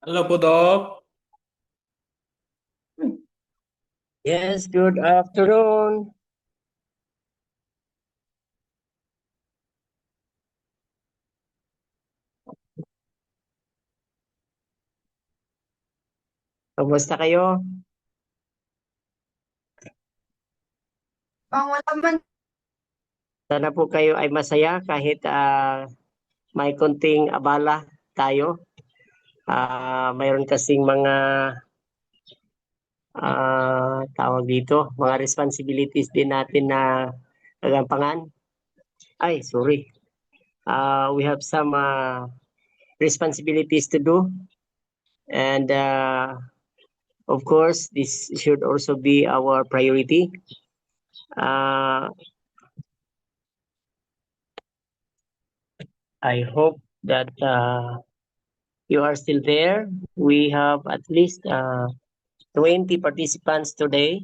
Halo po, Dok. Yes, good afternoon. Kamusta kayo? Wala man. Sana po kayo ay masaya kahit may konting abala tayo. Mayroon kasing mga tawag dito, mga responsibilities din natin na gagampangan. Ay, sorry. We have some responsibilities to do. And of course, this should also be our priority. I hope that you are still there. We have at least 20 participants today.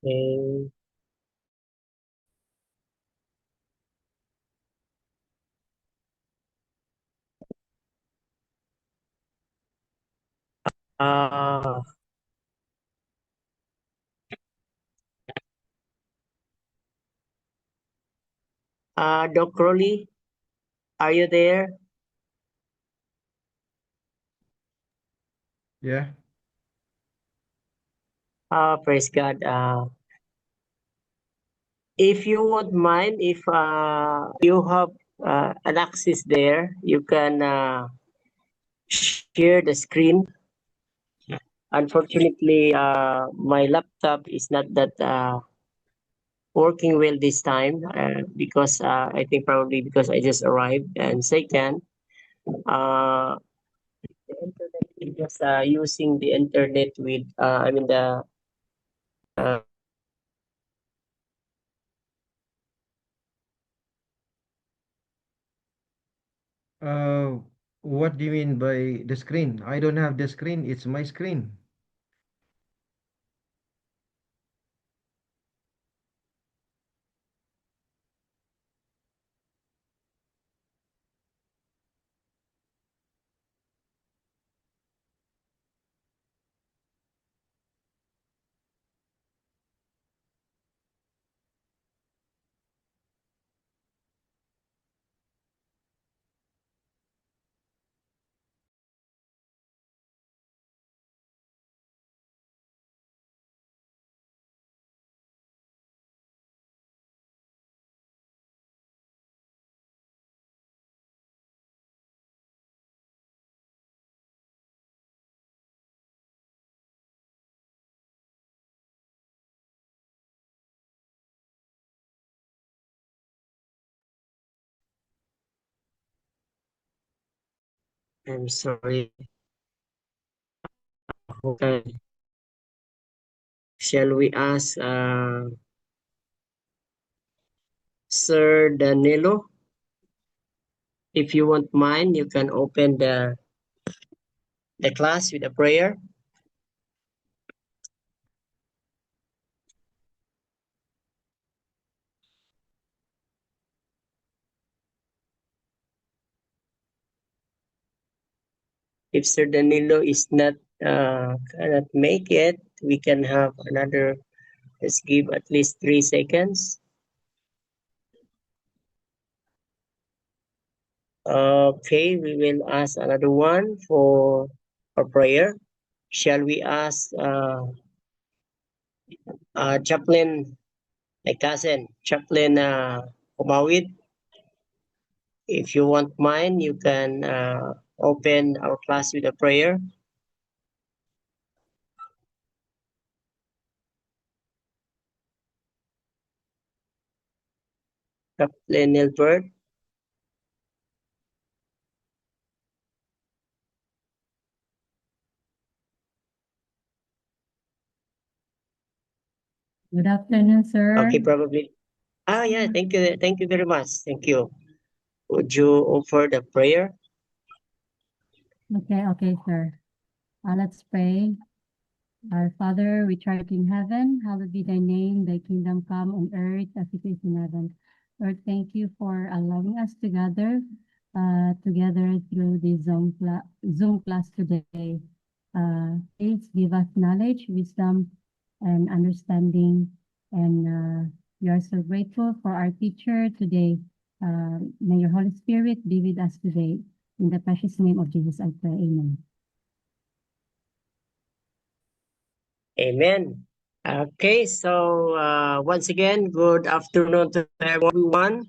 Okay. Uh, Doc Crowley, are you there? Yeah. Praise God. If you would mind, if you have an access there, you can share the screen. Unfortunately, my laptop is not that working well this time because I think probably because I just arrived. And second, the internet is just using the internet with, I mean, the uh, What do you mean by the screen? I don't have the screen. It's my screen. I'm sorry. Okay. Shall we ask Sir Danilo? If you won't mind, you can open the class with a prayer. If Sir Danilo is not cannot make it, we can have another. Let's give at least 3 seconds. Okay, we will ask another one for prayer. Shall we ask Chaplain, my cousin, Chaplain Kumawit? If you want mine, you can open our class with a prayer. Chaplain Nilbert. Good afternoon, sir. Okay, probably. Yeah, thank you. Thank you very much. Thank you. Would you offer the prayer? Okay, sir. Let's pray. Our Father, which art in heaven, hallowed be thy name. Thy kingdom come on earth as it is in heaven. Lord, thank you for allowing us to gather together through this Zoom class today. Please give us knowledge, wisdom, and understanding. And we are so grateful for our teacher today. May your Holy Spirit be with us today. In the precious name of Jesus, I pray. Amen. Amen. Okay, so once again, good afternoon to everyone.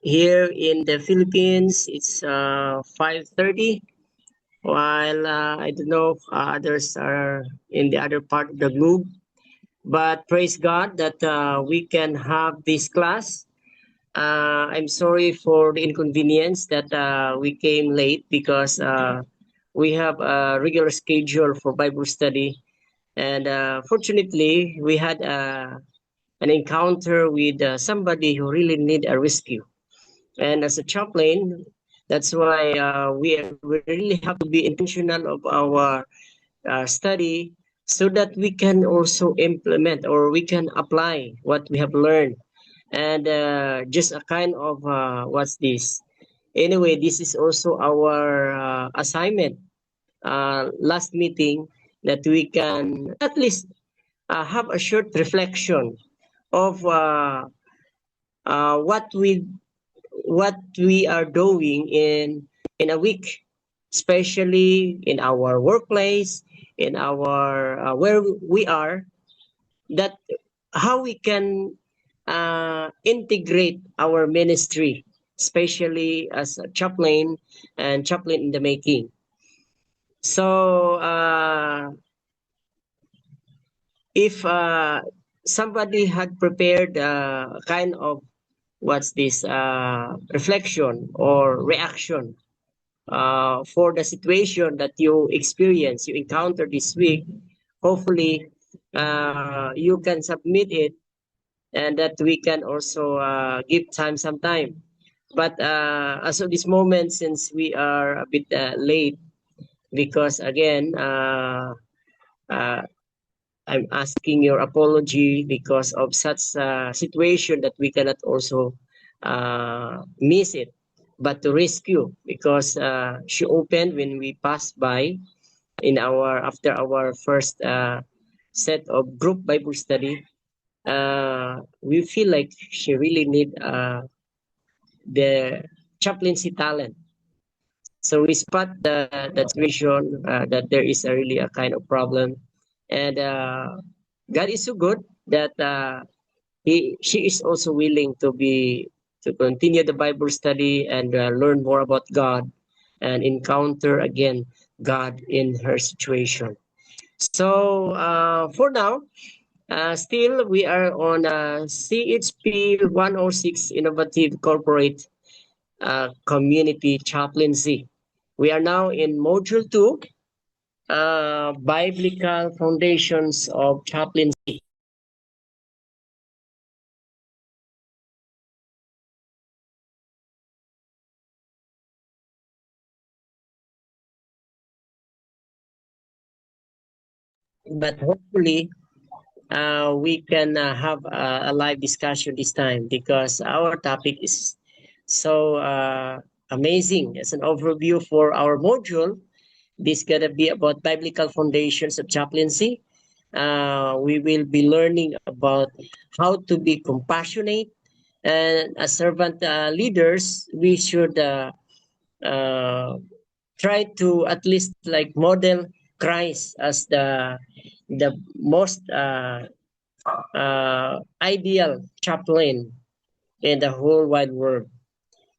Here in the Philippines, it's 5:30, while I don't know if others are in the other part of the globe. But praise God that we can have this class. I'm sorry for the inconvenience that we came late because we have a regular schedule for Bible study. And fortunately, we had an encounter with somebody who really need a rescue. And as a chaplain, that's why we really have to be intentional of our study so that we can also implement or we can apply what we have learned. And just a kind of what's this? Anyway, this is also our assignment last meeting that we can at least have a short reflection of what we are doing in a week, especially in our workplace, in our where we are, that how we can integrate our ministry, especially as a chaplain and chaplain in the making. So if somebody had prepared kind of what's this reflection or reaction for the situation that you experience, you encounter this week, hopefully you can submit it and that we can also give some time. But as of this moment, since we are a bit late, because again, uh, I'm asking your apology because of such situation that we cannot also miss it, but to rescue because she opened when we passed by in our after our first set of group Bible study. We feel like she really need the chaplaincy talent. So we spot the situation that there is a really a kind of problem, and God is so good that she is also willing to continue the Bible study and learn more about God and encounter again God in her situation. So for now, still we are on CHP 106 Innovative Corporate Community Chaplaincy. We are now in Module 2, Biblical Foundations of Chaplaincy. But hopefully, we can have a live discussion this time because our topic is so amazing. As an overview for our module, this is going to be about biblical foundations of chaplaincy. We will be learning about how to be compassionate, and as servant leaders, we should uh, try to at least like model Christ as the most ideal chaplain in the whole wide world,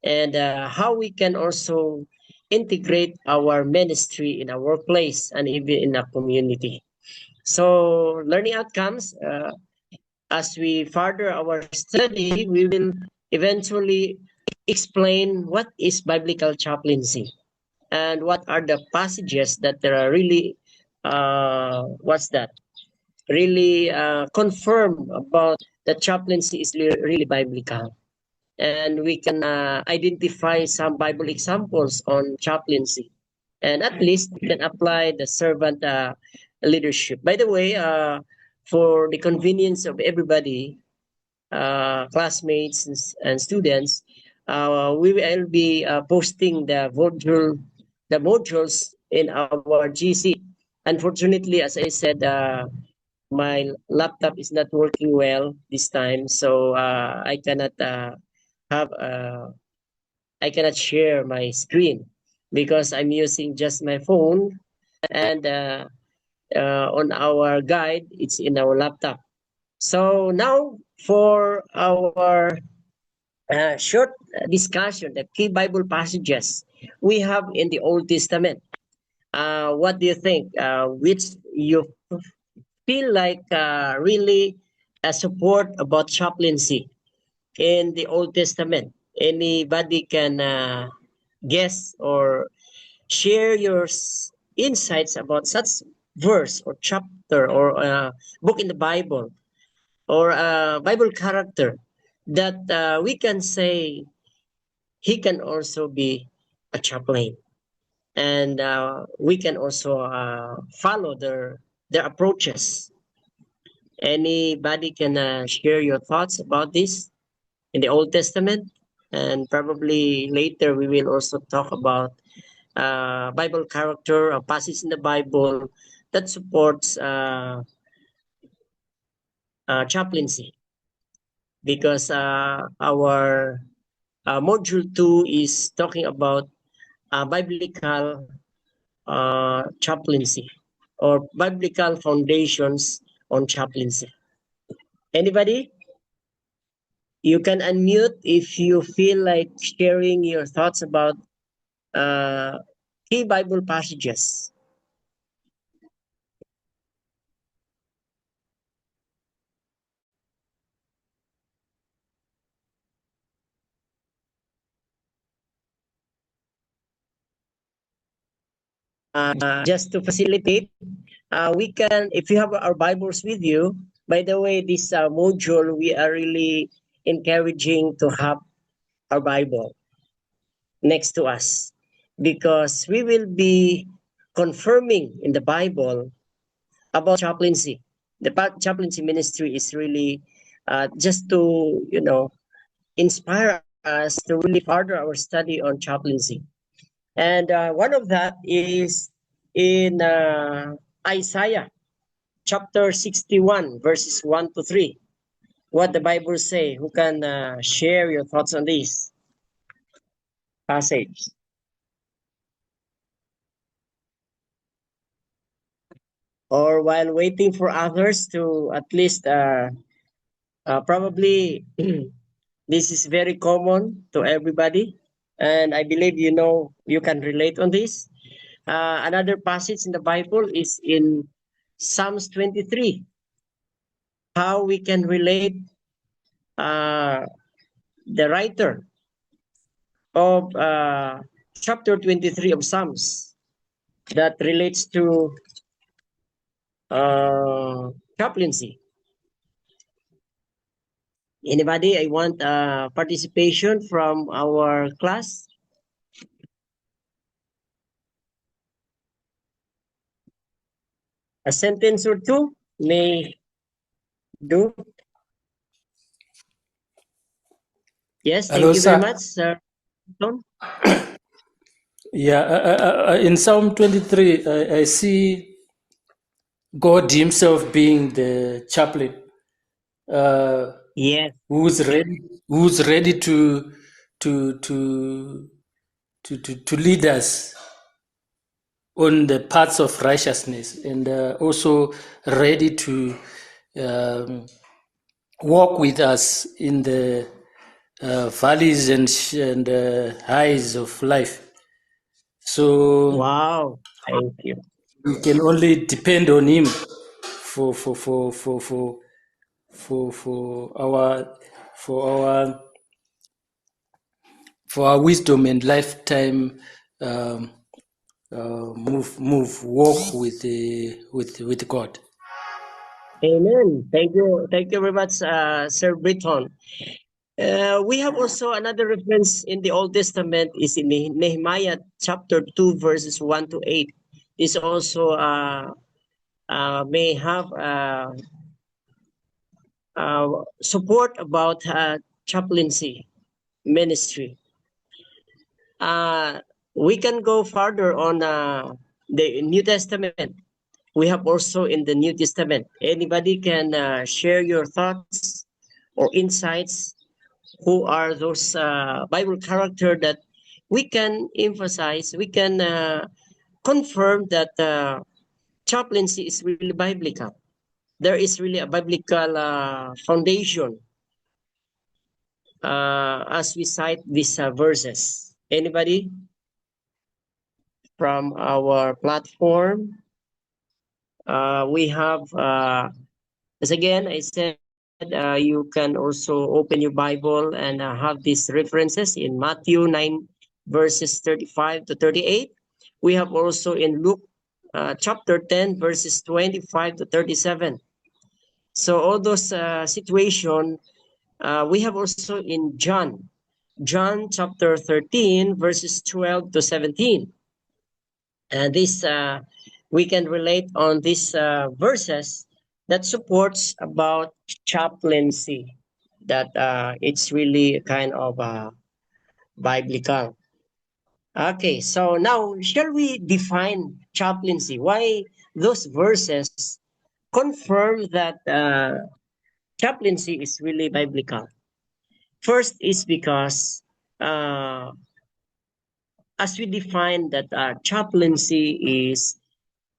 and how we can also integrate our ministry in our workplace and even in our community. So, learning outcomes, as we further our study, we will eventually explain what is biblical chaplaincy and what are the passages that there are really, what's that? Really confirm about the chaplaincy is really biblical. And we can identify some Bible examples on chaplaincy. And at least we can apply the servant leadership. By the way, for the convenience of everybody, classmates and students, we will be posting the modules in our GC. Unfortunately, as I said, my laptop is not working well this time, so have I cannot share my screen because I'm using just my phone, and on our guide it's in our laptop. So now for our short discussion, the key Bible passages we have in the Old Testament. What do you think? Which you feel like really support about chaplaincy in the Old Testament? Anybody can guess or share your insights about such verse or chapter or book in the Bible or a Bible character that we can say he can also be a chaplain, and we can also follow their approaches. Anybody can share your thoughts about this in the Old Testament, and probably later we will also talk about Bible character, a passage in the Bible that supports chaplaincy, because our module 2 is talking about biblical chaplaincy or biblical foundations on chaplaincy. Anybody? You can unmute if you feel like sharing your thoughts about uh, key Bible passages. Just to facilitate, we can, if you have our Bibles with you, by the way, this module, we are really encouraging to have our Bible next to us, because we will be confirming in the Bible about chaplaincy. The chaplaincy ministry is really just to, inspire us to really further our study on chaplaincy. And one of that is in Isaiah chapter 61, verses 1 to 3. What the Bible say? Who can share your thoughts on this passage? Or while waiting for others to at least probably this is very common to everybody, and I believe you can relate on this. Another passage in the Bible is in Psalms 23. How we can relate uh, the writer of chapter 23 of Psalms that relates to chaplaincy. Anybody? I want participation from our class. A sentence or two may do. Yes, thank Hello, you very sir. much, sir. Tom. Yeah, in Psalm 23, I see God Himself being the chaplain, Yes. who's ready to lead us on the paths of righteousness, and also ready to walk with us in the valleys and highs of life. So Wow. Thank you. we can only depend on Him for for for for for for for our for our wisdom and lifetime walk with God. Amen. Thank you. Thank you very much, Sir Britton. We have also another reference in the Old Testament is in Nehemiah chapter 2 verses 1 to 8. Is also may have support about chaplaincy ministry. We can go further on the New Testament. We have also in the New Testament. Anybody can share your thoughts or insights. Who are those Bible character that we can emphasize, we can confirm that chaplaincy is really biblical. There is really a biblical foundation as we cite these verses. Anybody from our platform? We have, as again, I said, you can also open your Bible and have these references in Matthew 9, verses 35 to 38. We have also in Luke chapter 10, verses 25 to 37. So all those situations, we have also in John chapter 13, verses 12 to 17. And this we can relate on these verses that supports about chaplaincy, that it's really kind of biblical. Okay, so now shall we define chaplaincy? Why those verses confirm that chaplaincy is really biblical? First is because as we define that chaplaincy is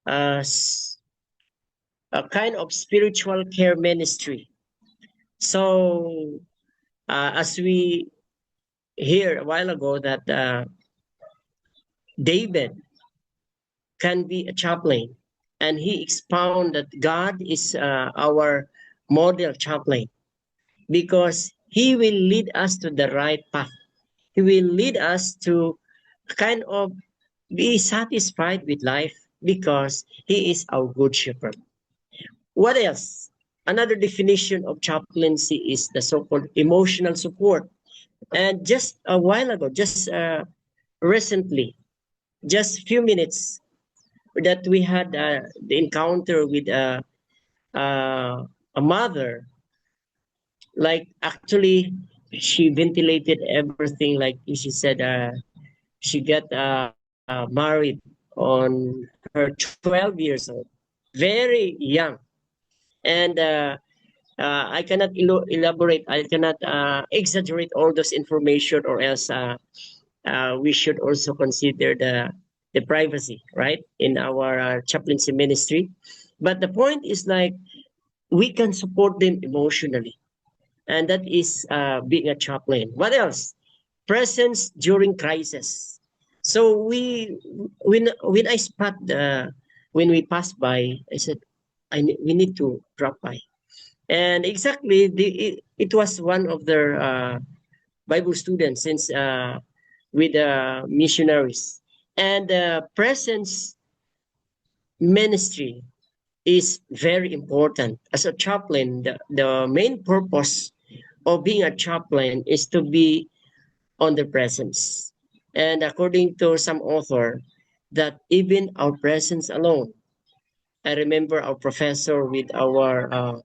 a kind of spiritual care ministry. So as we hear a while ago that David can be a chaplain, and he expounded that God is our model chaplain because he will lead us to the right path. He will lead us to kind of be satisfied with life because he is our good shepherd. What else? Another definition of chaplaincy is the so-called emotional support. And just a while ago, just recently, just a few minutes, that we had the encounter with a mother. Like actually, she ventilated everything. Like she said, she got married on her 12 years old, very young. And I cannot elaborate, I cannot exaggerate all those information, or else we should also consider the privacy, right, in our chaplaincy ministry. But the point is like we can support them emotionally, and that is being a chaplain. What else? Presence during crisis. So when I spot when we pass by, I said, we need to drop by. And exactly, it was one of their Bible students since with missionaries. And presence ministry is very important. As a chaplain, the main purpose of being a chaplain is to be on the presence. And according to some author, that even our presence alone, I remember our professor with our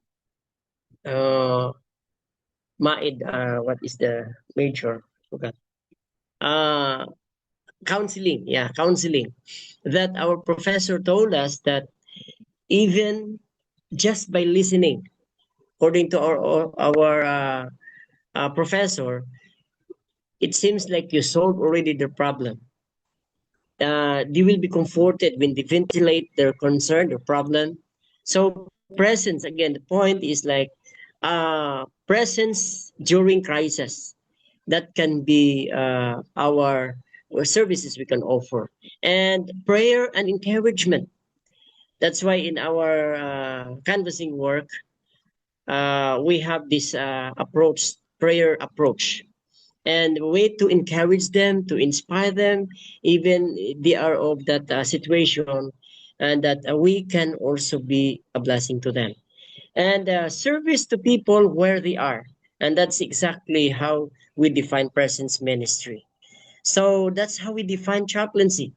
MAID, what is the major? Forgot. Counseling, yeah, counseling. That our professor told us that even just by listening, according to our professor, it seems like you solved already the problem. They will be comforted when they ventilate their concern, their problem. So presence, again, the point is like presence during crisis. That can be our services we can offer. And prayer and encouragement. That's why in our canvassing work, we have this approach, prayer approach. And a way to encourage them, to inspire them, even they are of that situation, and that we can also be a blessing to them. And service to people where they are. And that's exactly how we define presence ministry. So that's how we define chaplaincy.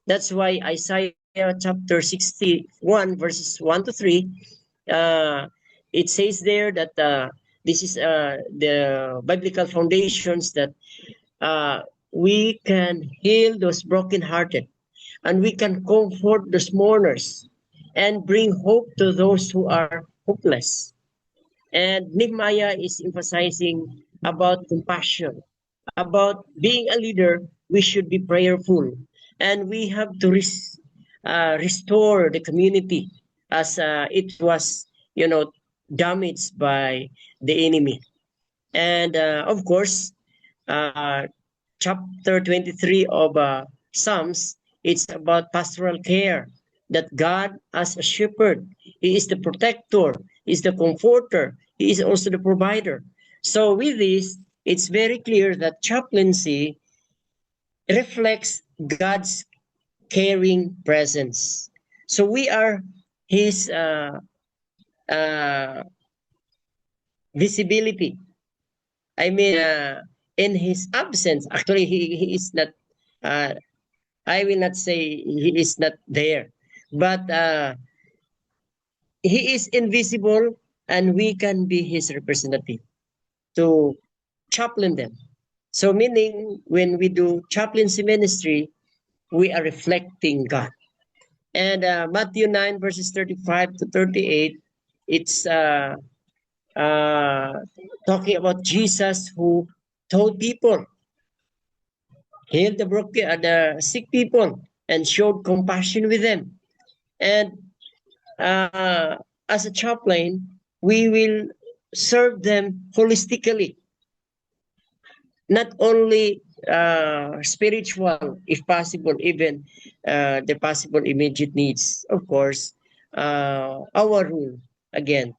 That's why I cite chapter 61, verses 1 to 3, it says there that this is the biblical foundations that we can heal those brokenhearted, and we can comfort those mourners and bring hope to those who are hopeless. And Nehemiah is emphasizing about compassion, about being a leader. We should be prayerful, and we have to restore the community as it was, damaged by the enemy. And of course, uh, chapter 23 of Psalms, it's about pastoral care, that God as a shepherd, He is the protector, He is the comforter, He is also the provider. So with this, it's very clear that chaplaincy reflects God's caring presence. So we are His uh, visibility. I mean, in His absence, actually, he is not. I will not say He is not there, but He is invisible, and we can be His representative to chaplain them. So, meaning when we do chaplaincy ministry, we are reflecting God. And Matthew 9, verses 35 to 38, it's talking about Jesus who told people, healed the sick people, and showed compassion with them. And as a chaplain, we will serve them holistically, not only spiritual, if possible, even the possible immediate needs. Of course, our rule, again,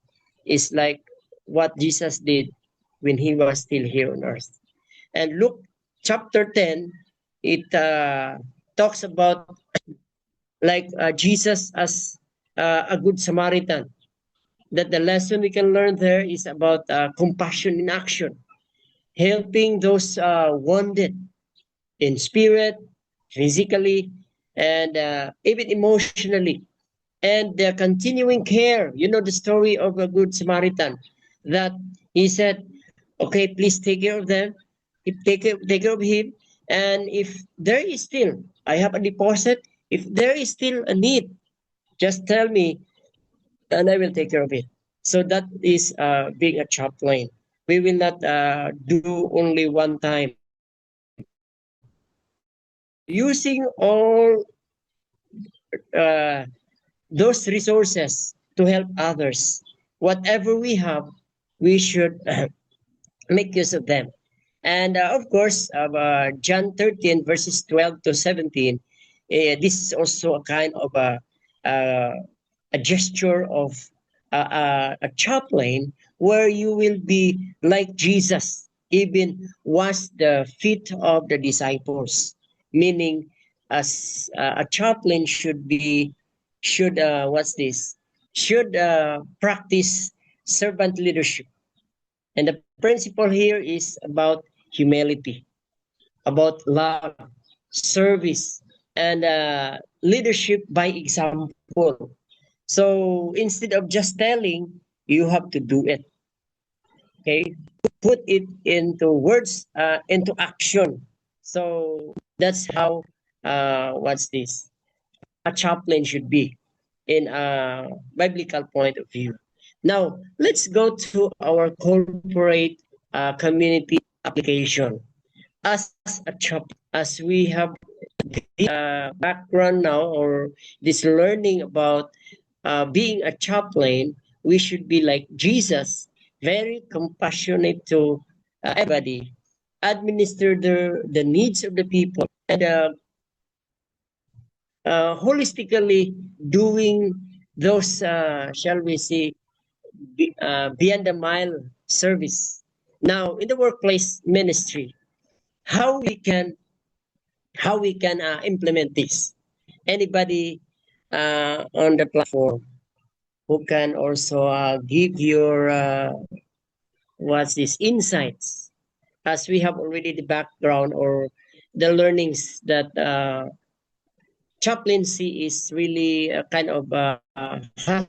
is like what Jesus did when He was still here on earth. And Luke chapter 10, it talks about like Jesus as a good Samaritan. That the lesson we can learn there is about compassion in action, helping those wounded in spirit, physically, and even emotionally. And the continuing care, the story of a good Samaritan, that he said, okay, please take care of them, take care of him. And if there is still, I have a deposit, if there is still a need, just tell me and I will take care of it. So that is being a chaplain. We will not do only one time. Using all those resources to help others, whatever we have, we should make use of them. And of course, John 13, verses 12 to 17, this is also a kind of a gesture of a chaplain where you will be like Jesus, even wash the feet of the disciples. Meaning, as a chaplain should practice servant leadership. And the principle here is about humility, about love, service, and leadership by example. So instead of just telling, you have to do it. Okay, put it into words, into action. So that's how a chaplain should be in a biblical point of view. Now let's go to our corporate community application. As a chaplain, as we have the background now, or this learning about being a chaplain, we should be like Jesus, very compassionate to everybody, administer the needs of the people, and holistically doing those, shall we say, beyond the mile service. Now, in the workplace ministry, how we can implement this? Anybody on the platform who can also give your what's this insights, as we have already the background or the learnings that chaplaincy is really a kind of has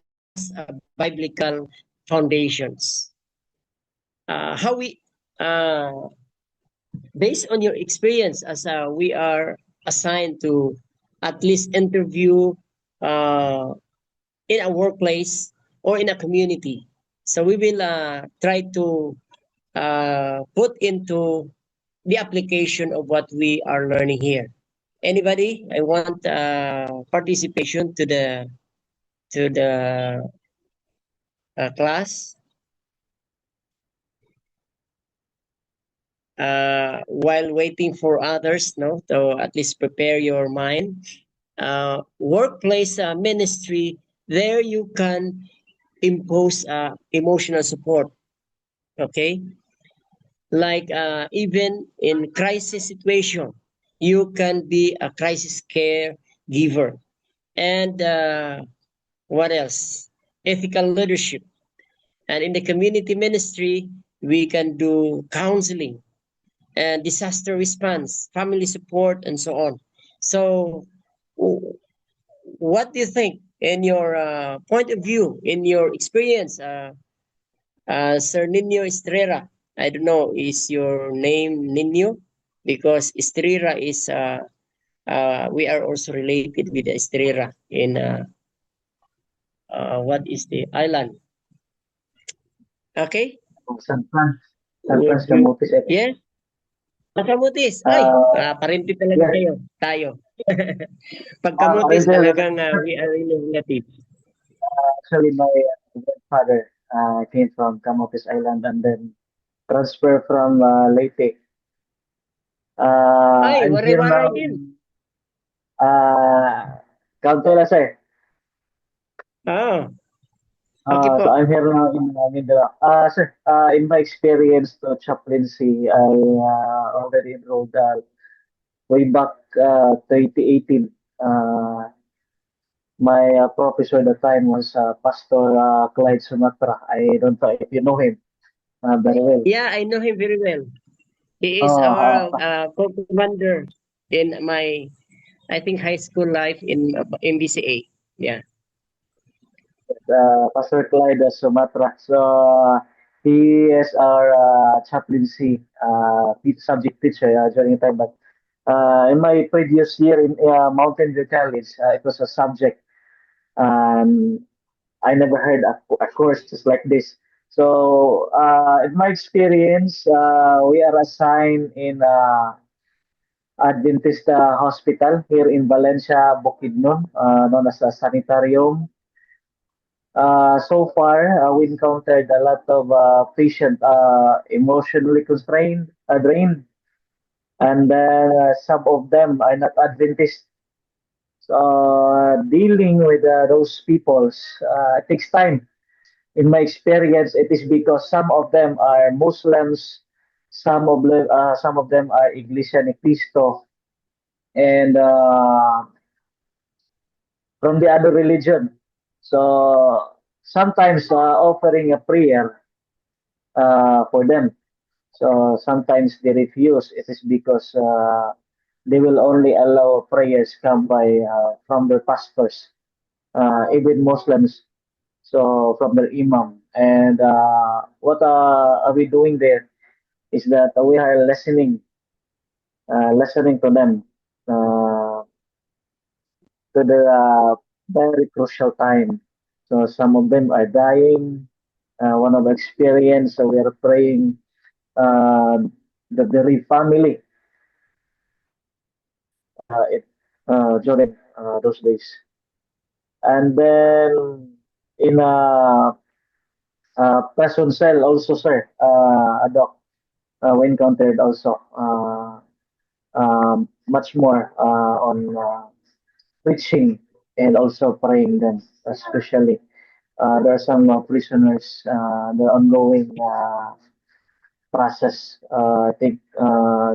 biblical foundations. How we based on your experience as we are assigned to at least interview in a workplace or in a community. So we will try to put into the application of what we are learning here. Anybody? I want participation to the class. While waiting for others, no, to at least prepare your mind. Workplace ministry. There you can impose emotional support. Okay, like even in crisis situation, you can be a crisis care giver. And what else? Ethical leadership. And in the community ministry, we can do counseling and disaster response, family support, and so on. So, what do you think, in your point of view, in your experience, Sir Nino Estrella? I don't know, is your name Nino? Because Estrella is, we are also related with the Estrella in, what is the island? Okay? San Fran, San Would Francisco you, Camotes. yeah? Makamutis. Ay, parenti talaga Yes. kayo. Tayo. Pagkamutis, Parental talagang we are in relative. Actually, my grandfather came from Camotes Island and then transferred from Leyte. Ay, I'm here waray-waray now din. in Cautela, sir. Ah, okay So po. I'm here now in Mindanao. Sir, in my experience to chaplaincy, I already enrolled way back 2018. My professor at the time was Pastor Clyde Sumatra. I don't know if you know him very well. Yeah, I know him very well. He is Oh, our co-commander in my, I think, high school life in MBCA. Yeah. Pastor Clyde Sumatra. So he is our chaplaincy subject teacher during the time. But in my previous year in Mountain View College, it was a subject. Um, I never heard a course just like this. So, in my experience, we are assigned in Adventist Hospital here in Valencia, Bukidnon, known as a sanitarium. So far, we encountered a lot of patients emotionally constrained, drained, and then some of them are not Adventist. So, dealing with those peoples takes time. In my experience, it is because some of them are Muslims, some of them are Iglesia ni Cristo, and from the other religion. So sometimes offering a prayer for them. So sometimes they refuse. It is because they will only allow prayers come by from their pastors, even Muslims. So from their imam. And what are we doing there is that we are listening to them uh, to the very crucial time. So some of them are dying. One of the experience, so we are praying uh, the bereaved family it, during those days. And then in prison cell also, sir, a doc, we encountered also much more on preaching and also praying them, especially. There are some prisoners, the ongoing process, I think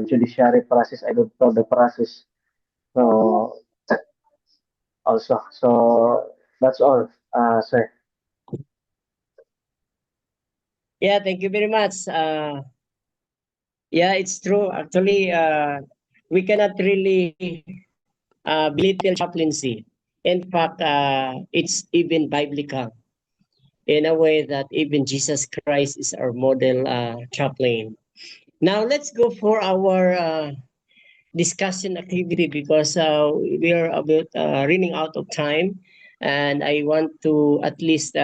judiciary process, I don't know the process. So also, so that's all, sir. Yeah, thank you very much. Yeah, it's true. Actually, we cannot really belittle chaplaincy. In fact, it's even biblical in a way that even Jesus Christ is our model chaplain. Now let's go for our discussion activity because we are about running out of time, and I want to at least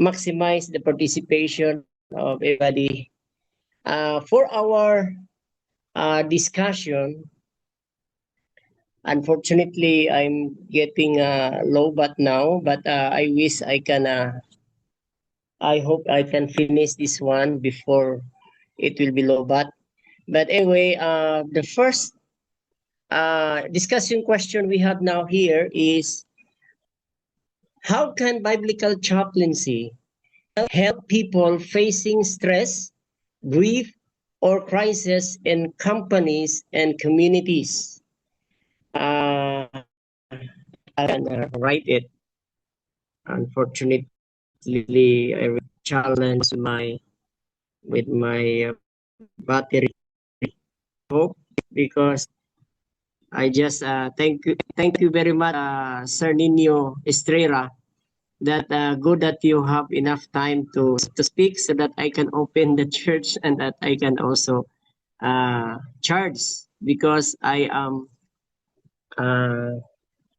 maximize the participation of everybody. For our discussion, unfortunately, I'm getting low bat now, but I wish I can. I hope I can finish this one before it will be low bat. But anyway, the first discussion question we have now here is, how can biblical chaplaincy help people facing stress, grief, or crisis in companies and communities? I can write it. Unfortunately, I will challenge with my battery. Hope because I just thank you very much, Sir Nino Estrella. That good that you have enough time to speak so that I can open the church and that I can also charge because I am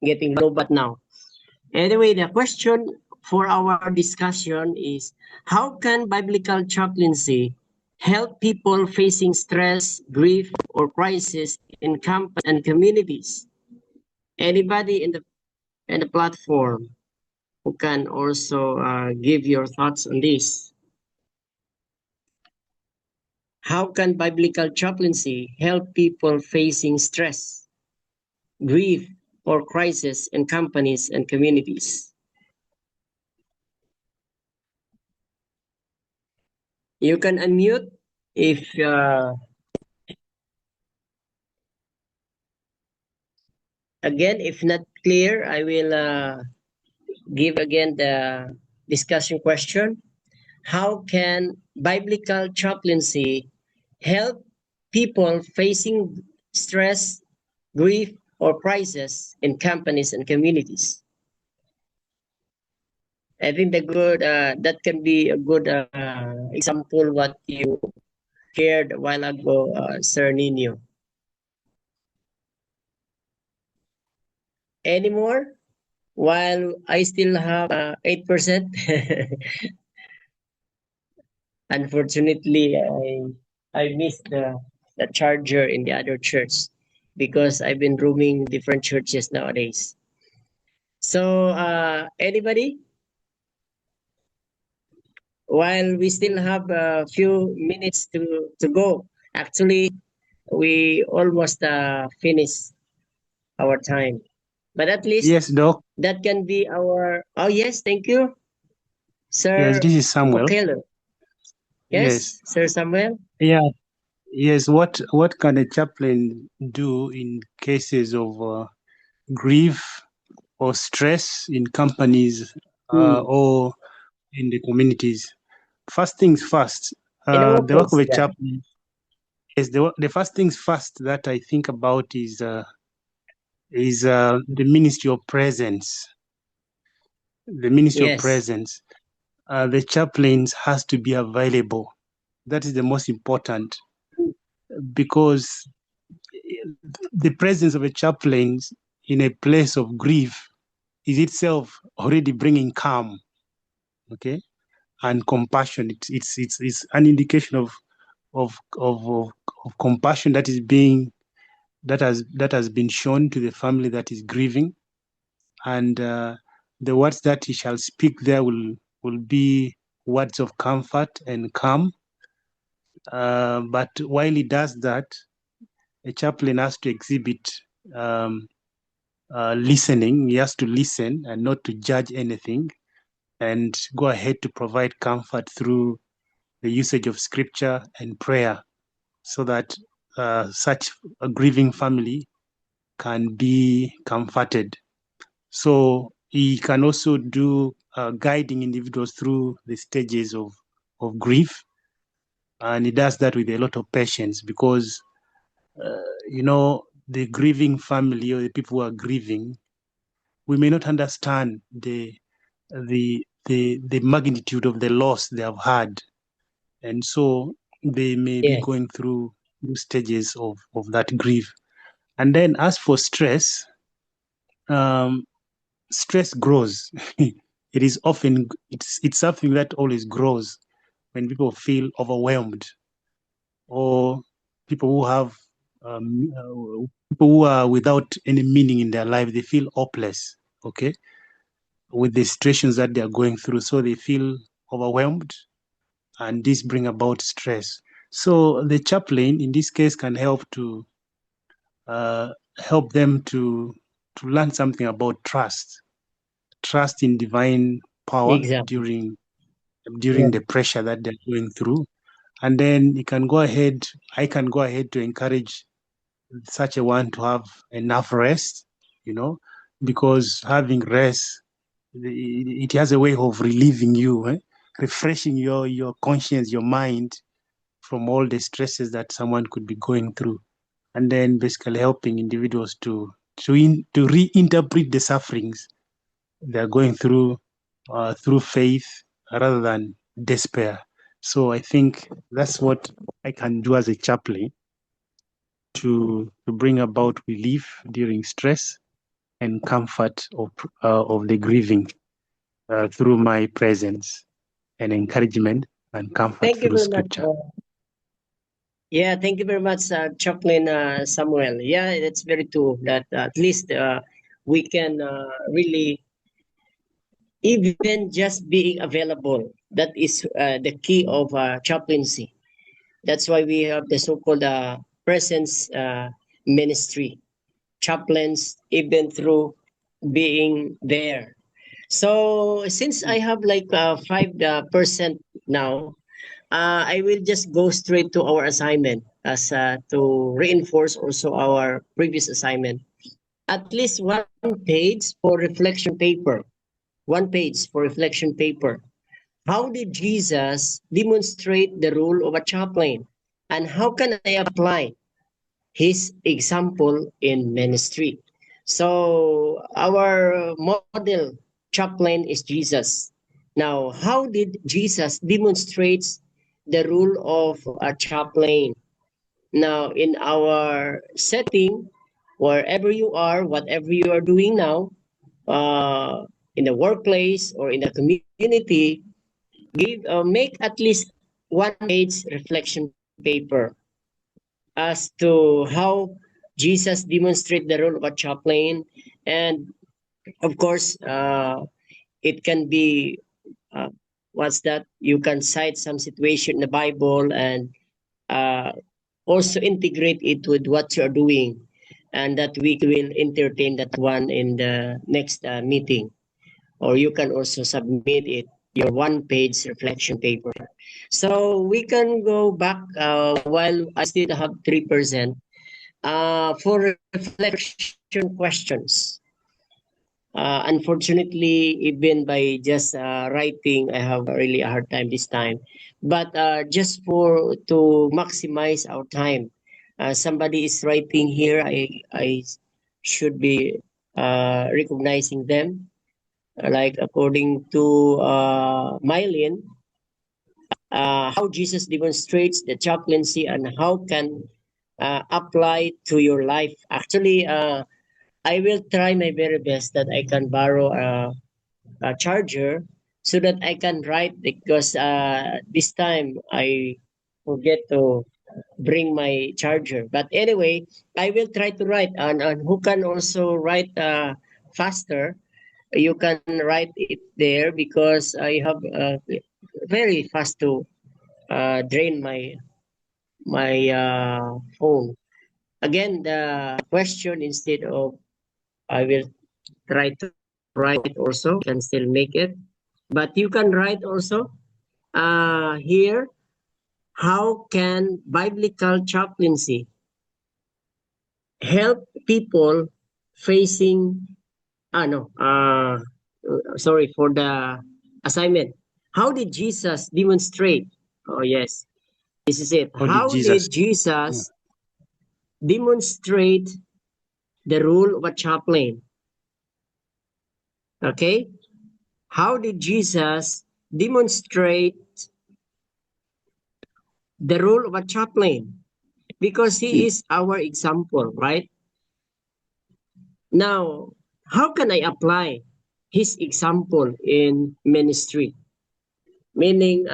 getting low but now. Anyway, the question for our discussion is, how can biblical chaplaincy help people facing stress, grief, or crisis in camps and communities? Anybody in the platform who can also give your thoughts on this? How can biblical chaplaincy help people facing stress, grief, or crisis in companies and communities? You can unmute if again, if not clear, I will give again the discussion question. How can biblical chaplaincy help people facing stress, grief, or crisis in companies and communities? I think that can be a good example what you shared a while ago, Sir Nino. Any more? While I still have 8%. Unfortunately, I missed the charger in the other church because I've been roaming different churches nowadays. So anybody? While we still have a few minutes to go, actually, we almost finished our time. But at least Yes, Doc. that can be our. Oh yes, thank you, Sir Yes, this is Samuel. Okelo. Yes, Sir Samuel. Yeah. Yes. What can a chaplain do in cases of grief or stress in companies or in the communities? First things first. The work of a chaplain. Yes. The first things first that I think about is the ministry of presence. The ministry of presence. The chaplains has to be available. That is the most important, because the presence of a chaplain in a place of grief is itself already bringing calm, okay, and compassion. It's an indication of compassion that has been shown to the family that is grieving, and the words that he shall speak there will be words of comfort and calm. But while he does that, a chaplain has to exhibit listening. He has to listen and not to judge anything, and go ahead to provide comfort through the usage of scripture and prayer, so that such a grieving family can be comforted. So he can also do guiding individuals through the stages of grief, and he does that with a lot of patience, because the grieving family or the people who are grieving, we may not understand the magnitude of the loss they have had, and so they may be going through stages of that grief. And then as for stress, stress grows. It is often it's something that always grows when people feel overwhelmed, or people who have people who are without any meaning in their life. They feel hopeless, okay, with the situations that they are going through, so they feel overwhelmed, and this bring about stress. So the chaplain in this case can help to help them to learn something about trust in divine power during the pressure that they're going through. And then I can go ahead to encourage such a one to have enough rest, because having rest, it has a way of relieving you, refreshing your conscience, your mind from all the stresses that someone could be going through, and then basically helping individuals to reinterpret the sufferings they're going through faith rather than despair. So I think that's what I can do as a chaplain to bring about relief during stress and comfort of the grieving through my presence and encouragement and comfort through scripture. Yeah, thank you very much, Chaplain Samuel. Yeah, it's very true that at least we can really, even just being available, that is the key of chaplaincy. That's why we have the so-called presence ministry, chaplains, even through being there. So since I have like 5% now, I will just go straight to our assignment as to reinforce also our previous assignment. At least one page for reflection paper. One page for reflection paper. How did Jesus demonstrate the role of a chaplain? And how can I apply his example in ministry? So our model chaplain is Jesus. Now, how did Jesus demonstrate the role of a chaplain? Now, in our setting, wherever you are, whatever you are doing now, in the workplace or in the community, make at least one page reflection paper as to how Jesus demonstrated the role of a chaplain. And of course, it can be what's that? You can cite some situation in the Bible and also integrate it with what you're doing, and that we will entertain that one in the next meeting. Or you can also submit it, your one-page reflection paper. So we can go back while I still have 3% for reflection questions. Unfortunately, even by just writing, I have really a hard time this time. But just to maximize our time, somebody is writing here. I should be recognizing them. Like according to Mylene, how Jesus demonstrates the chaplaincy and how can apply to your life. Actually, I will try my very best that I can borrow a charger so that I can write, because this time I forget to bring my charger. But anyway, I will try to write, and who can also write faster, you can write it there, because I have very fast to drain my phone. Again, the question, instead of, I will try to write also, can still make it, but you can write also here. How can biblical chaplaincy help people facing sorry for the assignment. How did Jesus demonstrate? Oh yes, this is it. How did Jesus demonstrate the role of a chaplain. Okay? How did Jesus demonstrate the role of a chaplain? Because he is our example, right? Now, how can I apply his example in ministry? Meaning,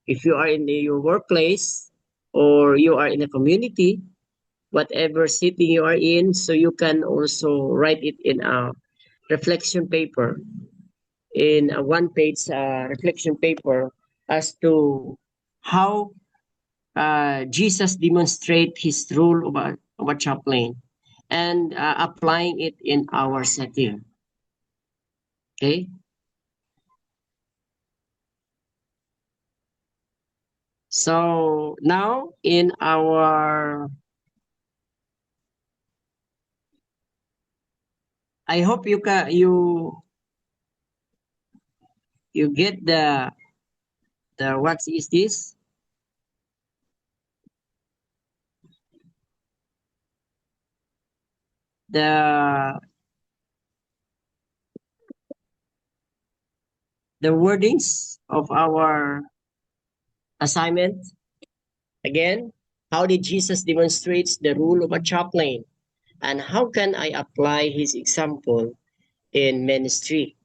if you are in your workplace or you are in a community, whatever setting you are in, so you can also write it in a reflection paper, in a one-page reflection paper as to how Jesus demonstrate his role of a chaplain and applying it in our setting. Okay. So now in our, I hope you get the what is this? The wordings of our assignment. Again, how did Jesus demonstrates the role of a chaplain, and how can I apply his example in ministry?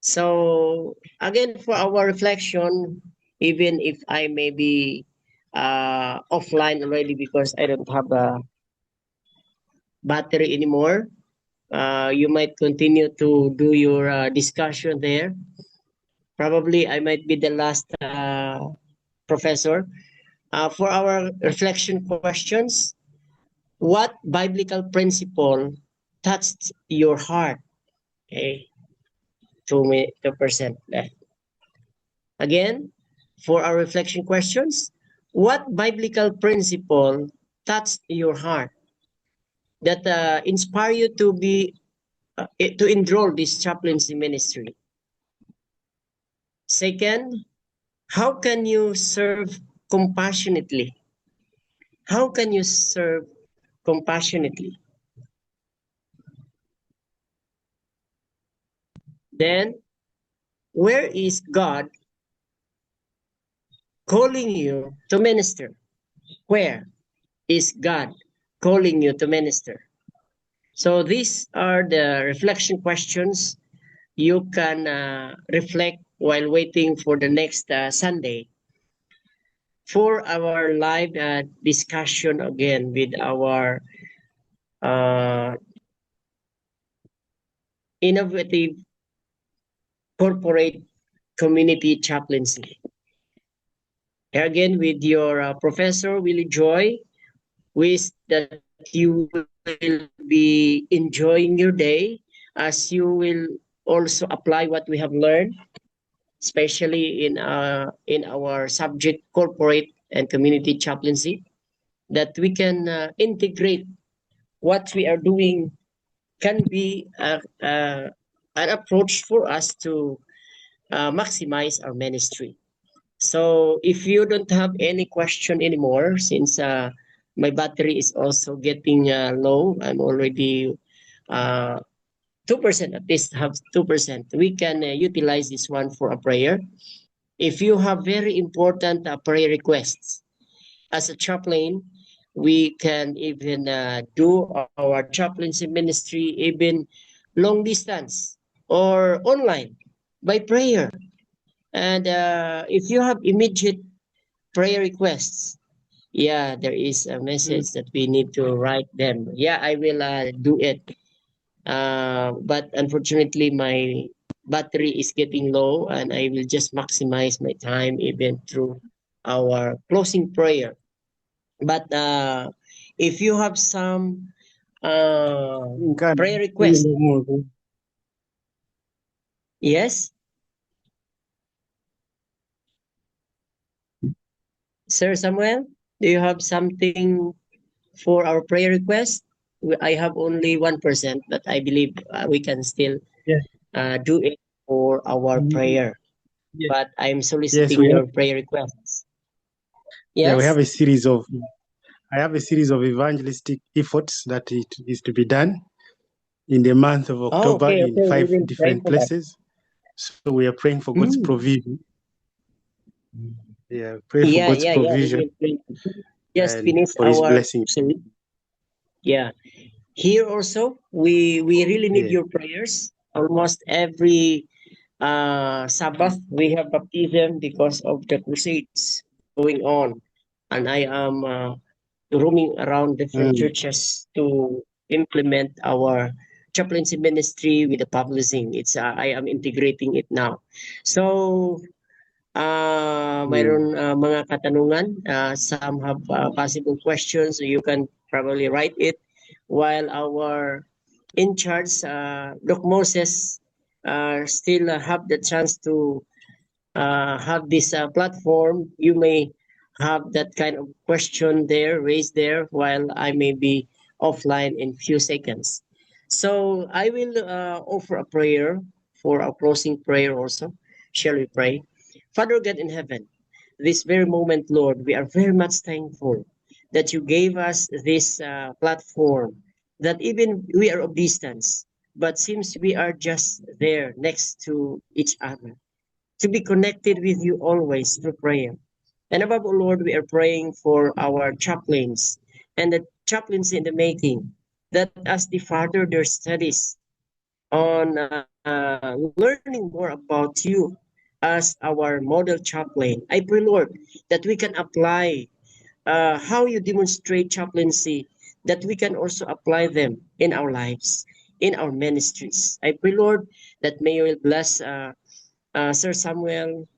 So again, for our reflection, even if I may be offline already because I don't have a battery anymore, you might continue to do your discussion there. Probably I might be the last professor. For our reflection questions, what biblical principle touched your heart? Okay, 2% left. Again, for our reflection questions, what biblical principle touched your heart that inspire you to be to enroll this chaplaincy ministry? Second, how can you serve compassionately? How can you serve compassionately? Then, where is God calling you to minister? Where is God calling you to minister? So these are the reflection questions you can reflect while waiting for the next Sunday for our live discussion again with our innovative corporate community chaplaincy. Again, with your Professor Willie Joy, wish that you will be enjoying your day as you will also apply what we have learned, especially in our subject corporate and community chaplaincy, that we can integrate what we are doing can be an approach for us to maximize our ministry. So if you don't have any question anymore, since my battery is also getting low, I'm already 2%, at least have 2%. We can utilize this one for a prayer. If you have very important prayer requests, as a chaplain, we can even do our chaplaincy ministry even long distance or online by prayer. And if you have immediate prayer requests, yeah, there is a message that we need to write them. Yeah, I will do it. But unfortunately, my battery is getting low and I will just maximize my time even through our closing prayer. But if you have some prayer requests, yes, Sir Samuel, do you have something for our prayer request? I have only 1%, but I believe we can still do it for our prayer. Yes. But I'm soliciting your prayer requests. Yes, Yeah, we have a series of I have a series of evangelistic efforts that it is to be done in the month of October okay, in we 5 will pray different for that. places. So we are praying for God's Mm. provision. Yeah, pray for Yeah, God's yeah, yeah. We provision will pray. Just and finish for His our blessing. yeah. Here also, we really need Yeah. your prayers. Almost every Sabbath we have baptism because of the crusades going on, and I am roaming around different Mm. churches to implement our chaplaincy ministry with the publishing. It's I am integrating it now. So mayroon mga katanungan. Some have possible questions. So you can probably write it while our in charge, Doc Moses, still have the chance to have this platform. You may have that kind of question there, raised there, while I may be offline in few seconds. So I will offer a prayer for our closing prayer also. Shall we pray? Father God in heaven, this very moment, Lord, we are very much thankful that you gave us this platform, that even we are of distance, but seems we are just there next to each other to be connected with you always through prayer. And above all, Lord, we are praying for our chaplains and the chaplains in the making, that as they further their studies on learning more about you as our model chaplain, I pray, Lord, that we can apply how you demonstrate chaplaincy, that we can also apply them in our lives, in our ministries. I pray, Lord, that may you will bless Sir Samuel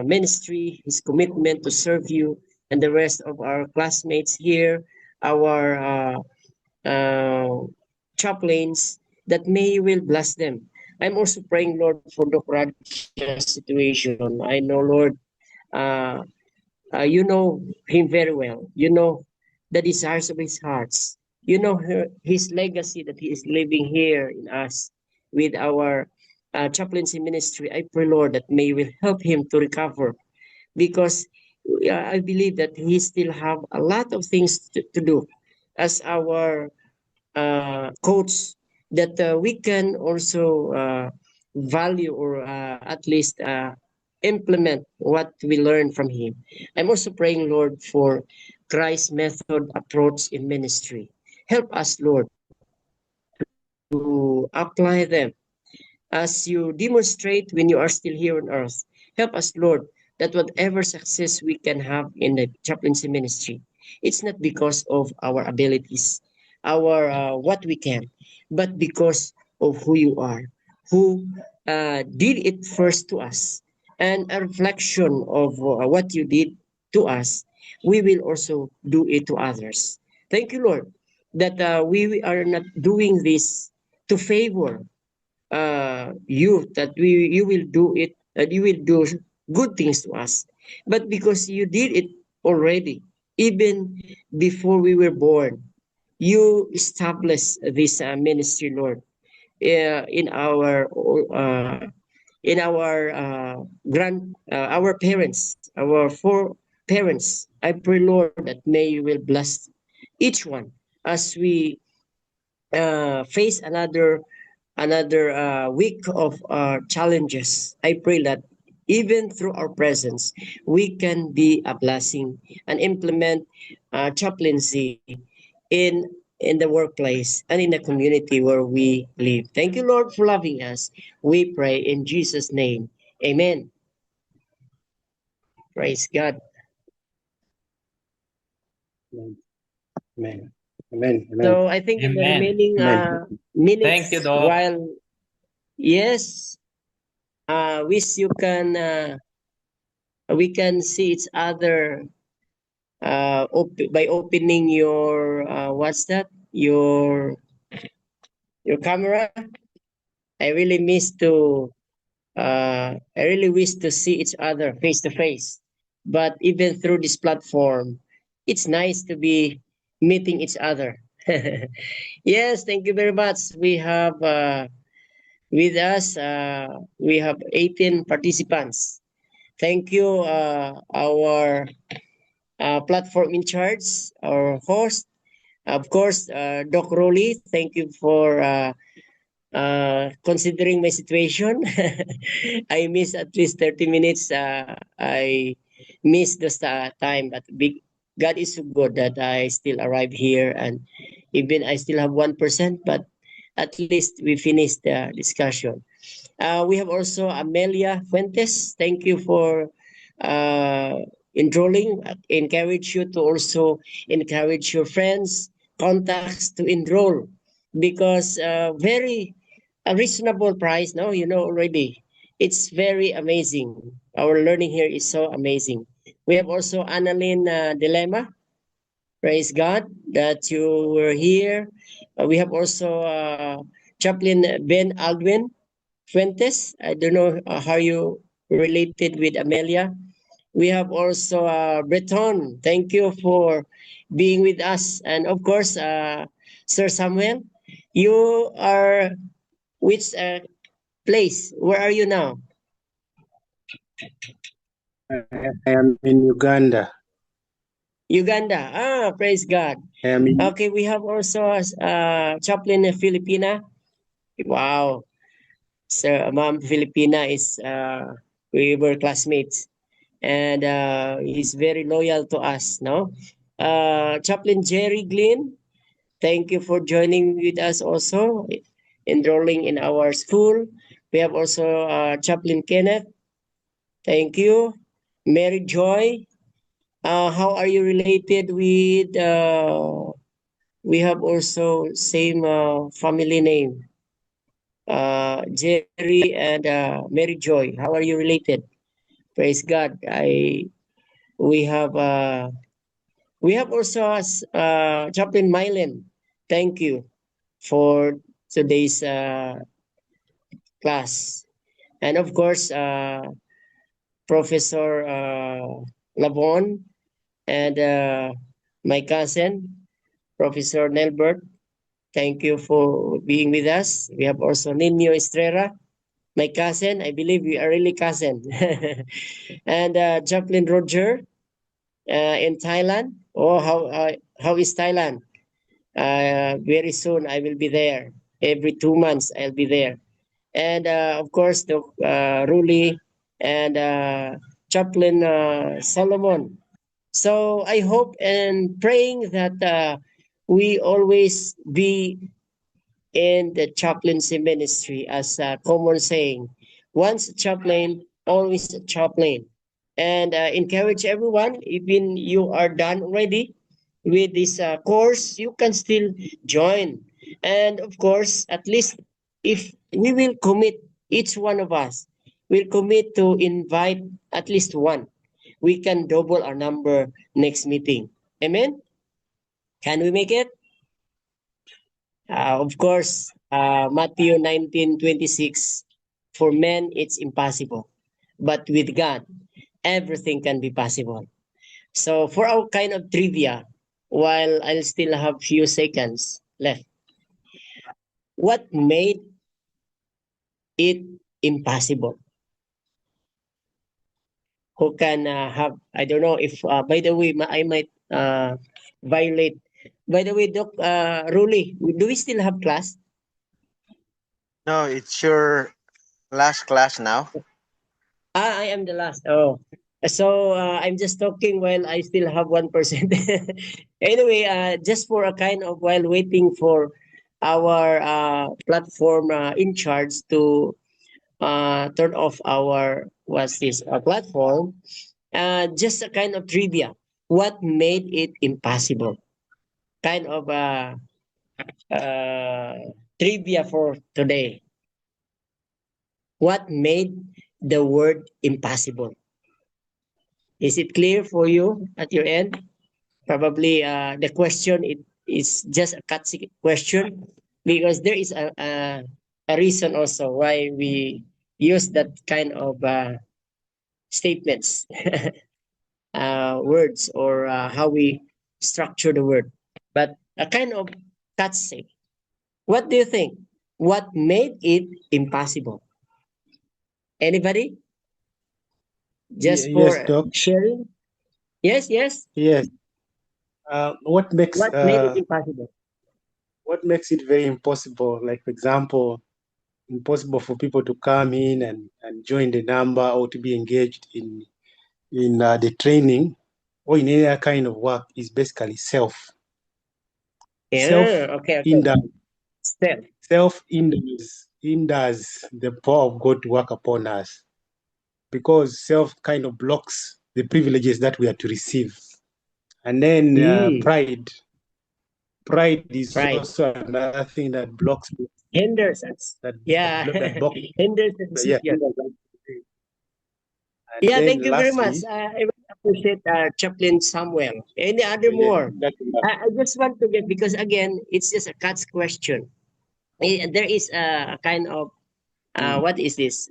ministry, his commitment to serve you, and the rest of our classmates here, our chaplains, that may you will bless them. I'm also praying, Lord, for Dr. Raj's situation. I know, Lord, uh, you know him very well. You know the desires of his hearts. You know his legacy that he is living here in us with our chaplaincy ministry. I pray, Lord, that may will help him to recover, because I believe that he still have a lot of things to do as our coach, that we can also value, or at least implement what we learn from him. I'm also praying, Lord, for Christ's method approach in ministry. Help us, Lord, to apply them as you demonstrate when you are still here on earth. Help us, Lord, that whatever success we can have in the chaplaincy ministry, it's not because of our abilities, our what we can, but because of who you are, who did it first to us, and a reflection of what you did to us, we will also do it to others. Thank you, Lord, that we are not doing this to favor you, that you will do it, that you will do good things to us, but because you did it already, even before we were born, you established this ministry, Lord, in our our parents, our four parents. I pray, Lord, that may you will bless each one as we face another week of challenges. I pray that even through our presence, we can be a blessing and implement chaplaincy in in the workplace and in the community where we live. Thank you, Lord, for loving us. We pray in Jesus' name. Amen. Praise God. Amen. Amen. Amen. Amen. So I think in the Amen. remaining Amen. minutes, Thank you, Doc. while yes, wish you can we can see each other by opening your what's that, your camera. I really miss to I really wish to see each other face to face, but even through this platform, it's nice to be meeting each other. Yes, thank you very much. We have with us we have 18 participants. Thank you, our platform in charge, our host. Of course, Doc Rolly, thank you for considering my situation. I miss at least 30 minutes. I miss the time, but God is so good that I still arrive here, and even I still have 1%, but at least we finished the discussion. We have also Amelia Fuentes. Thank you for uh, enrolling. Encourage you to also encourage your friends, contacts to enroll, because very a reasonable price. No, you know already. It's very amazing. Our learning here is so amazing. We have also Annalyn Dilemma. Praise God that you were here. We have also Chaplain Ben Aldwin Fuentes. I don't know how you related with Amelia. We have also Breton. Thank you for being with us. And of course, Sir Samuel, you are which place? Where are you now? I am in Uganda. Uganda. Ah, praise God. I am in, Okay, we have also Chaplain Filipina. Wow. Sir, Ma'am Filipina is, we were classmates. And he's very loyal to us, no? Chaplain Jerry Glynn, thank you for joining with us also, enrolling in our school. We have also Chaplain Kenneth, thank you. Mary Joy, how are you related with, we have also same family name, Jerry and Mary Joy. How are you related? Praise God. We have uh, We have also Chaplain Mylen. Thank you for today's class. And of course, Professor Lavon and my cousin, Professor Nelbert. Thank you for being with us. We have also Nino Estrera, my cousin. I believe we are really cousin. And Chaplain Roger in Thailand. Oh, how is Thailand? Very soon I will be there. Every 2 months I'll be there. And of course, the Ruli and Chaplain Solomon. So I hope and praying that we always be in the chaplaincy ministry, as a common saying. Once a chaplain, always a chaplain. And encourage everyone, even you are done already with this course, you can still join. And of course, at least if we will commit, each one of us will commit to invite at least one, we can double our number next meeting. Amen? Can we make it? Of course, Matthew 19:26, for men it's impossible, but with God, everything can be possible. So for our kind of trivia, while I'll still have few seconds left, what made it impossible? Who can have, I don't know if, by the way, I might violate. By the way, Doc Ruli, do we still have class? No, it's your last class now. I am the last. Oh, so I'm just talking while I still have 1%. Anyway, just for a kind of while waiting for our platform in charge to turn off our what's this platform. Just a kind of trivia. What made it impossible? Kind of uh, trivia for today. What made the word impossible? Is it clear for you at your end? Probably the question is just a cut question, because there is a reason also why we use that kind of statements, words, or how we structure the word. But a kind of cutsy. What do you think? What made it impossible? Anybody? Just yes, for Doc. sharing? Yes, yes. Yes. What makes What made it impossible? very impossible? Like, for example, impossible for people to come in and join the number or to be engaged in the training or in any other kind of work is basically self. Yeah, okay. Self hinders the power of God to work upon us, because self kind of blocks the privileges that we are to receive. And then pride is Right. also another thing that blocks Hinders us. Yeah. Hinders the yeah. decision. And Yeah, then thank you very much. lastly, I really appreciate Chaplain Samuel. Any other yeah, more? that's enough. I just want to get, because again, it's just a cat's question. There is a kind of, what is this?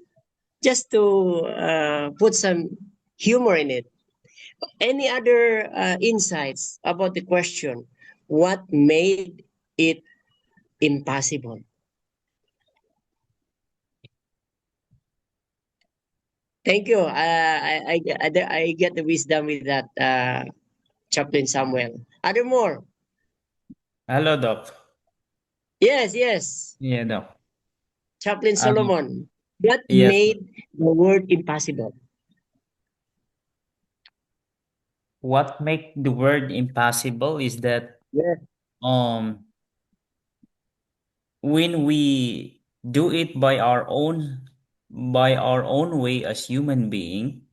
Just to put some humor in it. Any other insights about the question? What made it impossible? Thank you. I get the wisdom with that, Chaplain Samuel. Are there more? Hello, Doc. Yes, yes. Yeah, Doc. Chaplain Solomon. What Yes. made the word impossible? What make the word impossible is that Yes. when we do it by our own way as human being,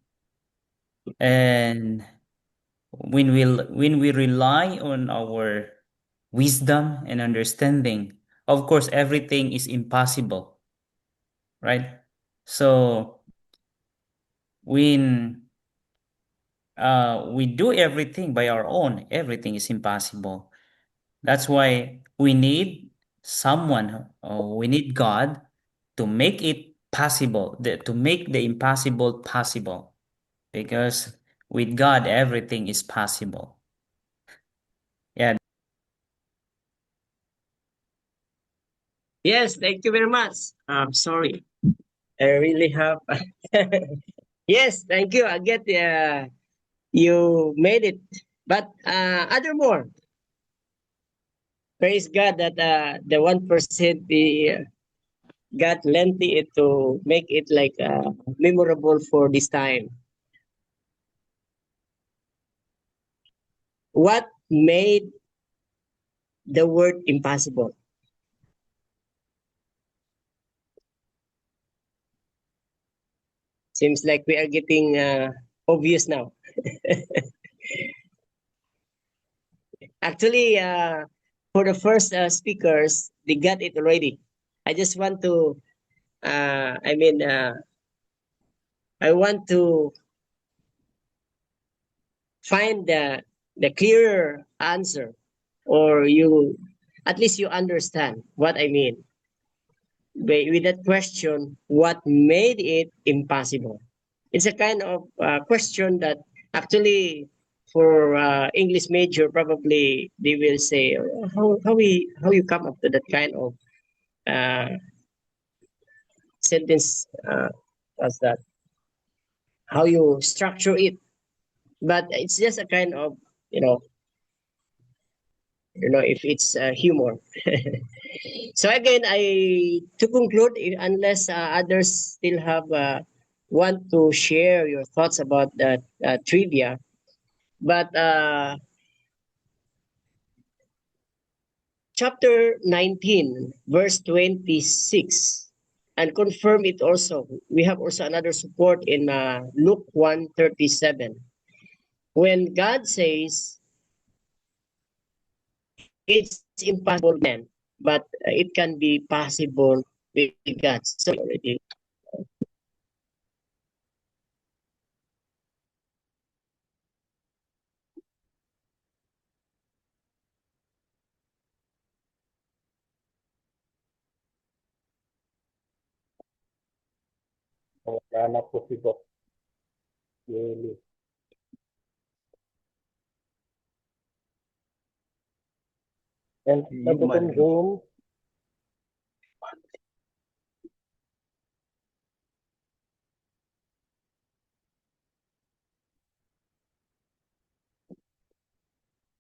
and when we rely on our wisdom and understanding, of course everything is impossible, right? So when we do everything by our own, everything is impossible. That's why we need someone, we need God to make it possible, to make the impossible possible. Because with God, everything is possible. Yeah. Yes, thank you very much. I'm sorry. I really have. Yes, thank you. I get you made it. But other more. Praise God that the 1% got lengthy it to make it like memorable for this time. What made the word impossible? Seems like we are getting obvious now. Actually, for the first speakers, they got it already. I just want to, I want to find the clearer answer, or you, at least you understand what I mean. With that question, what made it impossible? It's a kind of question that actually for English major probably they will say, how you come up to that kind of uh, sentence, as that, how you structure it. But it's just a kind of, you know if it's humor. So again, I to conclude, unless others still have want to share your thoughts about that trivia, but chapter 19, verse 26, and confirm it also. We have also another support in Luke 1:37, when God says it's impossible man, but it can be possible with God. So already. Wala na po si Doc. Really. And sabi Human. kong Zoom,